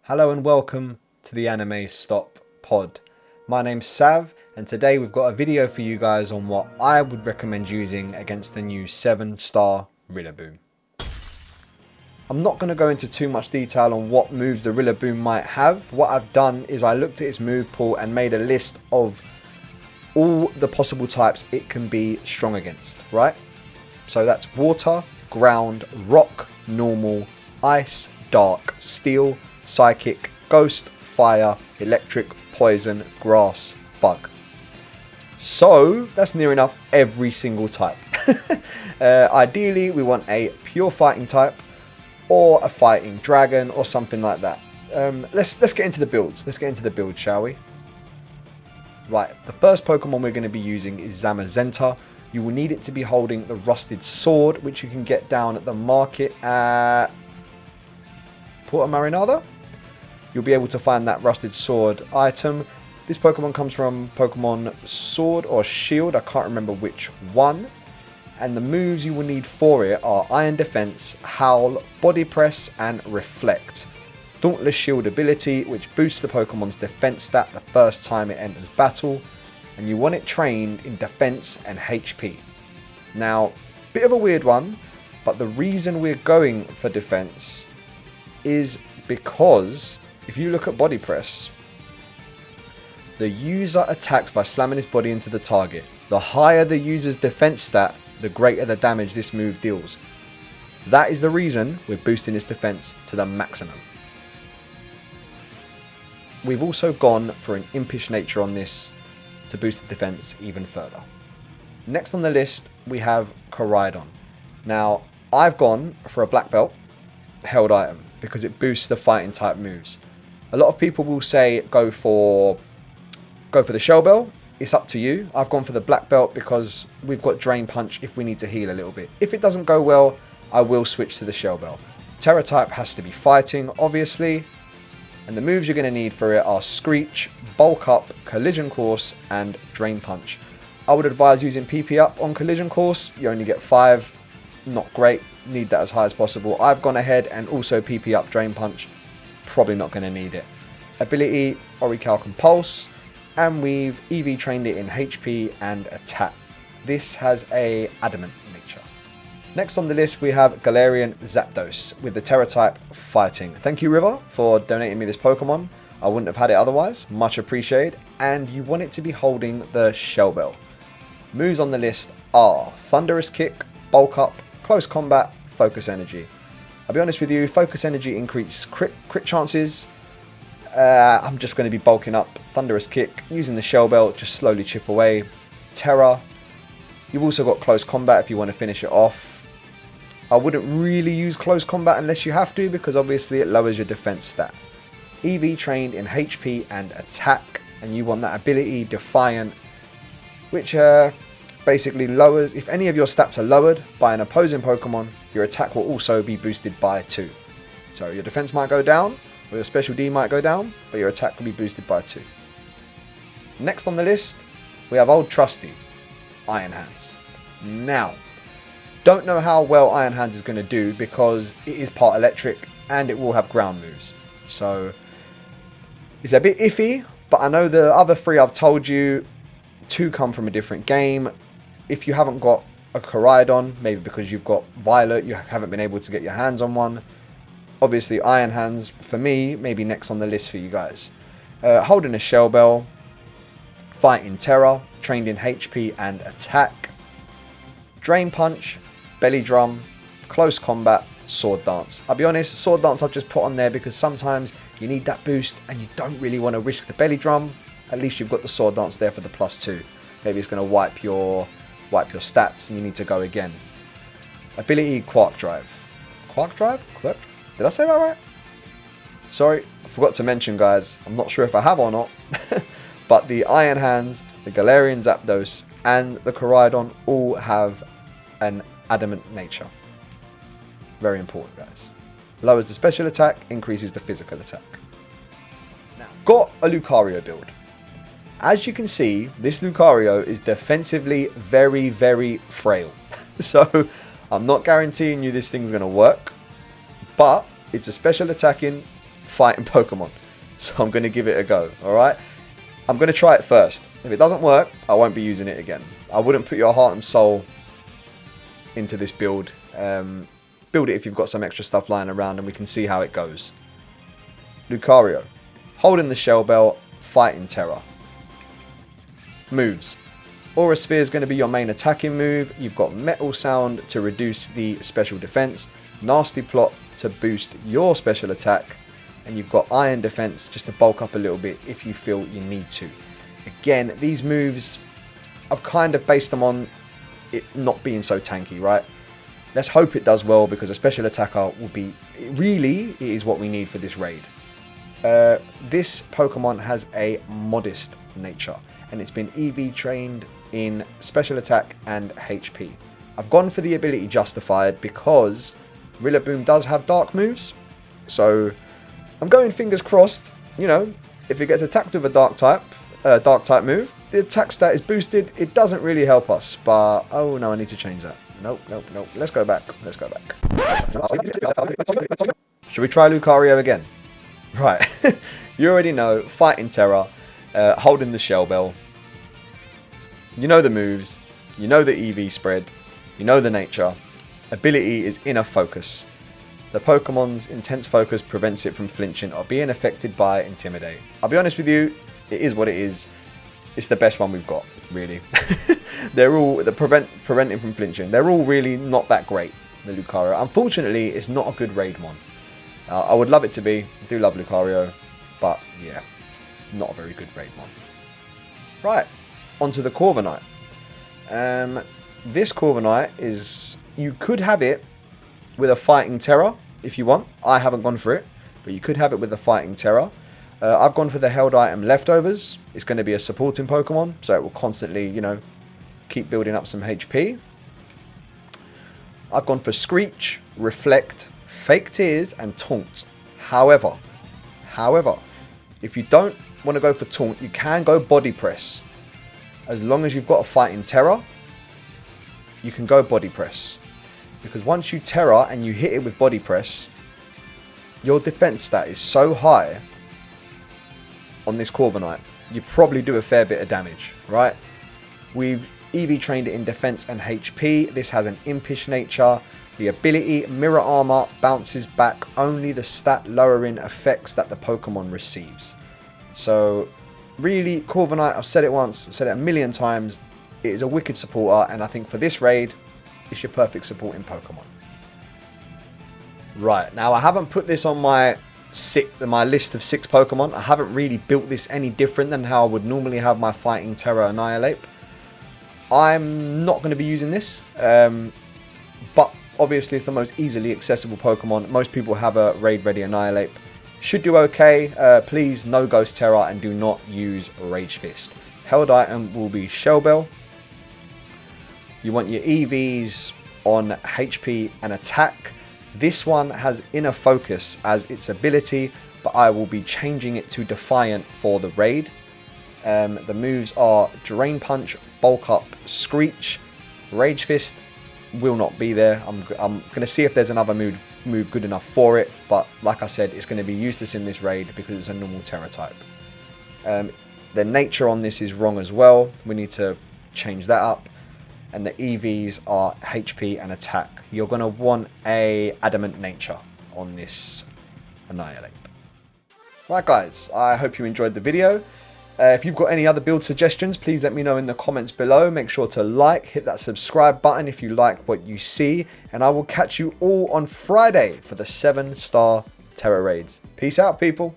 Hello and welcome to the Anime Stop Pod. My name's Sav and today we've got a video for you guys on what I would recommend using against the new 7-star Rillaboom. I'm not going to go into too much detail on what moves the Rillaboom might have. What I've done is I looked at its move pool and made a list of all the possible types it can be strong against, right? So that's water, ground, rock, normal, ice, dark, steel, psychic, ghost, fire, electric, poison, grass, bug. So that's near enough every single type. Ideally we want a pure fighting type or a fighting dragon or something like that. Let's get into the builds. Let's get into the build, shall we? Right, the first Pokemon we're going to be using is Zamazenta. You will need it to be holding the Rusted Sword, which you can get down at the market at Porta Marinada. You'll be able to find that Rusted Sword item. This Pokemon comes from Pokemon Sword or Shield, I can't remember which one. And the moves you will need for it are Iron Defense, Howl, Body Press, and Reflect. Dauntless Shield ability, which boosts the Pokemon's defense stat the first time it enters battle. And you want it trained in defense and HP. Now, bit of a weird one, but the reason we're going for defense is because if you look at Body Press, the user attacks by slamming his body into the target. The higher the user's defense stat, the greater the damage this move deals. That is the reason we're boosting its defense to the maximum. We've also gone for an impish nature on this to boost the defense even further. Next on the list we have Koraidon. Now I've gone for a black belt held item because it boosts the fighting type moves. A lot of people will say go for the Shell Bell. It's up to you. I've gone for the black belt because we've got Drain Punch if we need to heal a little bit. If it doesn't go well, I will switch to the Shell Bell. Terra type has to be fighting, obviously. And the moves you're going to need for it are Screech, Bulk Up, Collision Course, and Drain Punch. I would advise using PP Up on Collision Course. You only get 5. Not great. Need that as high as possible. I've gone ahead and also PP Up Drain Punch. Probably not going to need it. Ability, Orichalcum Pulse. And we've EV trained it in HP and attack. This has a adamant nature. Next on the list we have Galarian Zapdos with the Terra type fighting. Thank you River for donating me this Pokemon. I wouldn't have had it otherwise. Much appreciated. And you want it to be holding the Shell Bell. Moves on the list are Thunderous Kick, Bulk Up, Close Combat, Focus Energy. I'll be honest with you, Focus Energy increases crit chances. I'm just going to be bulking up Thunderous Kick, using the Shell Bell, just slowly chip away. Terra. You've also got Close Combat if you want to finish it off. I wouldn't really use Close Combat unless you have to, because obviously it lowers your defense stat. EV trained in HP and attack, and you want that ability Defiant, which basically lowers, if any of your stats are lowered by an opposing Pokemon, your attack will also be boosted by 2. So your defense might go down, or your special D might go down, but your attack will be boosted by 2. Next on the list, we have Old Trusty, Iron Hands. Now, don't know how well Iron Hands is going to do because it is part electric and it will have ground moves. So, it's a bit iffy, but I know the other 3 I've told you, 2 come from a different game. If you haven't got a Koraidon, maybe because you've got Violet, you haven't been able to get your hands on one. Obviously, Iron Hands, for me, maybe next on the list for you guys. Holding a Shell Bell, fighting Terra, trained in HP and attack. Drain Punch, Belly Drum, Close Combat, Sword Dance. I'll be honest, Sword Dance I've just put on there because sometimes you need that boost and you don't really want to risk the Belly Drum. At least you've got the Sword Dance there for the +2. Maybe it's going to wipe your stats and you need to go again. Ability Quark Drive. Quark Drive? Did I say that right? Sorry, I forgot to mention, guys. I'm not sure if I have or not. But the Iron Hands, the Galarian Zapdos, and the Koraidon all have an adamant nature. Very important, guys. Lowers the special attack, increases the physical attack. Now, got a Lucario build. As you can see, this Lucario is defensively very, very frail. So, I'm not guaranteeing you this thing's going to work. But it's a special attacking fighting Pokemon. So I'm going to give it a go, alright? I'm going to try it first. If it doesn't work, I won't be using it again. I wouldn't put your heart and soul into this build. Build it if you've got some extra stuff lying around and we can see how it goes. Lucario. Holding the Shell Bell, Fighting Terror. Moves. Aura Sphere is going to be your main attacking move. You've got Metal Sound to reduce the special defense. Nasty Plot to boost your special attack. And you've got Iron Defense just to bulk up a little bit if you feel you need to. Again, these moves, I've kind of based them on it not being so tanky, right? Let's hope it does well because a special attacker will be... Really, it is what we need for this raid. This Pokemon has a modest nature. And it's been EV trained in special attack and HP. I've gone for the ability Justified because Rillaboom does have dark moves. So I'm going fingers crossed, you know, if it gets attacked with a dark type move, the attack stat is boosted. It doesn't really help us, but oh no, I need to change that. Nope. Let's go back. Should we try Lucario again? Right. You already know, Fighting Terror, holding the Shell Bell. You know the moves, you know the EV spread, you know the nature. Ability is Inner Focus. The Pokemon's intense focus prevents it from flinching or being affected by Intimidate. I'll be honest with you, it is what it is. It's the best one we've got, really. They're all, preventing from flinching, they're all really not that great, the Lucario. Unfortunately, it's not a good raid one. I would love it to be, I do love Lucario, but yeah, not a very good raid one. Right, onto the Corviknight. This Corviknight is, you could have it with a Fighting Terror if you want. I haven't gone for it, but you could have it with a Fighting Terror. I've gone for the held item Leftovers. It's going to be a supporting Pokemon, so it will constantly, you know, keep building up some HP. I've gone for Screech, Reflect, Fake Tears, and Taunt. However, if you don't want to go for Taunt, you can go Body Press. As long as you've got a Fighting Terror, you can go Body Press. Because once you Terror and you hit it with Body Press, your defense stat is so high on this Corviknight, you probably do a fair bit of damage, right? We've EV trained it in defense and HP. This has an impish nature. The ability Mirror Armor bounces back only the stat lowering effects that the Pokemon receives. So really, Corviknight, I've said it once, I've said it a million times, it is a wicked supporter, and I think for this raid, it's your perfect supporting Pokemon. Right, now I haven't put this on my list of 6 Pokemon. I haven't really built this any different than how I would normally have my Fighting Terror Annihilape. I'm not going to be using this, but obviously it's the most easily accessible Pokemon. Most people have a raid ready Annihilape. Should do okay. Please no Ghost Terror and do not use Rage Fist. Held item will be Shell Bell. You want your EVs on HP and attack. This one has Inner Focus as its ability, but I will be changing it to Defiant for the raid. The moves are Drain Punch, Bulk Up, Screech. Rage Fist will not be there. I'm going to see if there's another move good enough for it, but like I said, it's going to be useless in this raid because it's a normal Terror type. The nature on this is wrong as well. We need to change that up. And the EVs are HP and attack. You're going to want a Adamant nature on this Annihilape. Right guys, I hope you enjoyed the video. If you've got any other build suggestions, please let me know in the comments below. Make sure to like, hit that subscribe button if you like what you see. And I will catch you all on Friday for the 7-star Terror Raids. Peace out, people.